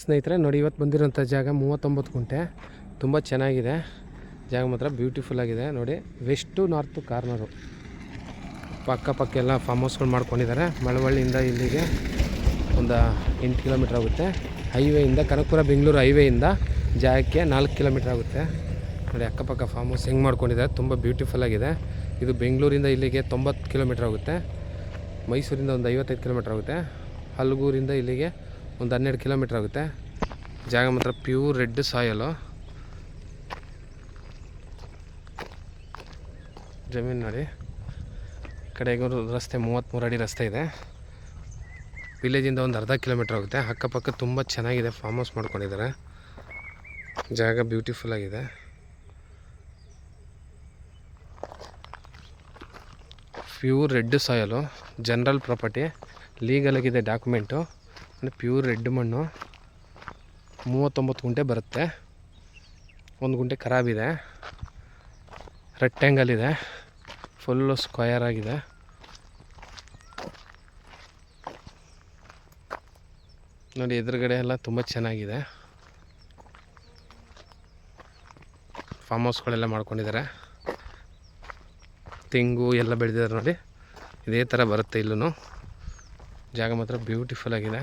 ಸ್ನೇಹಿತರೆ ನೋಡಿ, ಇವತ್ತು ಬಂದಿರೋಂಥ ಜಾಗ 39 ಗುಂಟೆ. ತುಂಬ ಚೆನ್ನಾಗಿದೆ ಜಾಗ, ಮಾತ್ರ ಬ್ಯೂಟಿಫುಲ್ ಆಗಿದೆ ನೋಡಿ. ವೆಸ್ಟು ನಾರ್ತು ಕಾರ್ನರು ಪಕ್ಕ ಎಲ್ಲ ಫಾರ್ಮ್ ಹೌಸ್ಗಳು ಮಾಡ್ಕೊಂಡಿದ್ದಾರೆ. ಮಳವಳ್ಳಿಯಿಂದ ಇಲ್ಲಿಗೆ ಒಂದು 8 ಕಿಲೋಮೀಟ್ರ್ ಆಗುತ್ತೆ. ಹೈವೇಯಿಂದ ಕನಕಪುರ ಬೆಂಗಳೂರು ಹೈವೇಯಿಂದ ಜಾಗಕ್ಕೆ 4 ಕಿಲೋಮೀಟ್ರ್ ಆಗುತ್ತೆ ನೋಡಿ. ಅಕ್ಕಪಕ್ಕ ಫಾರ್ಮ್ ಹೌಸ್ ಹೆಂಗೆ ಮಾಡ್ಕೊಂಡಿದ್ದಾರೆ, ತುಂಬ ಬ್ಯೂಟಿಫುಲ್ ಆಗಿದೆ. ಇದು ಬೆಂಗಳೂರಿಂದ ಇಲ್ಲಿಗೆ 90 ಕಿಲೋಮೀಟ್ರ್ ಆಗುತ್ತೆ. ಮೈಸೂರಿಂದ ಒಂದು 55 ಕಿಲೋಮೀಟ್ರ್ ಆಗುತ್ತೆ. ಹಲಗೂರಿಂದ ಇಲ್ಲಿಗೆ ಒಂದು 12 ಕಿಲೋಮೀಟ್ರ್ ಆಗುತ್ತೆ. ಜಾಗ ಮಾತ್ರ ಪ್ಯೂರ್ ರೆಡ್ ಸಾಯಲು. ಜಮೀನು ನೋಡಿ, ಕಡೆಗೆ ರಸ್ತೆ 33 ಅಡಿ ರಸ್ತೆ ಇದೆ. ವಿಲೇಜಿಂದ ಒಂದು ಅರ್ಧ ಕಿಲೋಮೀಟ್ರ್ ಆಗುತ್ತೆ. ಅಕ್ಕಪಕ್ಕ ತುಂಬ ಚೆನ್ನಾಗಿದೆ, ಫಾರ್ಮ್ ಹೌಸ್ ಮಾಡ್ಕೊಂಡಿದ್ದಾರೆ. ಜಾಗ ಬ್ಯೂಟಿಫುಲ್ ಆಗಿದೆ. Pure red soil, general property, ಲೀಗಲಾಗಿದೆ ಡಾಕ್ಯುಮೆಂಟು. ಪ್ಯೂರ್ ರೆಡ್ ಮಣ್ಣು. 39 ಗುಂಟೆ ಬರುತ್ತೆ. 1 ಗುಂಟೆ ಖರಾಬಿದೆ. ರೆಕ್ಟ್ಯಾಂಗಲ್ ಇದೆ, ಫುಲ್ಲು ಸ್ಕ್ವಯರ್ ಆಗಿದೆ. ನೋಡಿ, ಎದುರುಗಡೆ ಎಲ್ಲ ತುಂಬ ಚೆನ್ನಾಗಿದೆ. ಫಾರ್ಮ್ ಹೌಸ್ಗಳೆಲ್ಲ ಮಾಡ್ಕೊಂಡಿದ್ದಾರೆ. ತೆಂಗು ಎಲ್ಲ ಬೆಳೆದಿದ್ದಾರೆ ನೋಡಿ. ಇದೇ ಥರ ಬರುತ್ತೆ ಇಲ್ಲೂ. ಜಾಗ ಮಾತ್ರ ಬ್ಯೂಟಿಫುಲ್ ಆಗಿದೆ.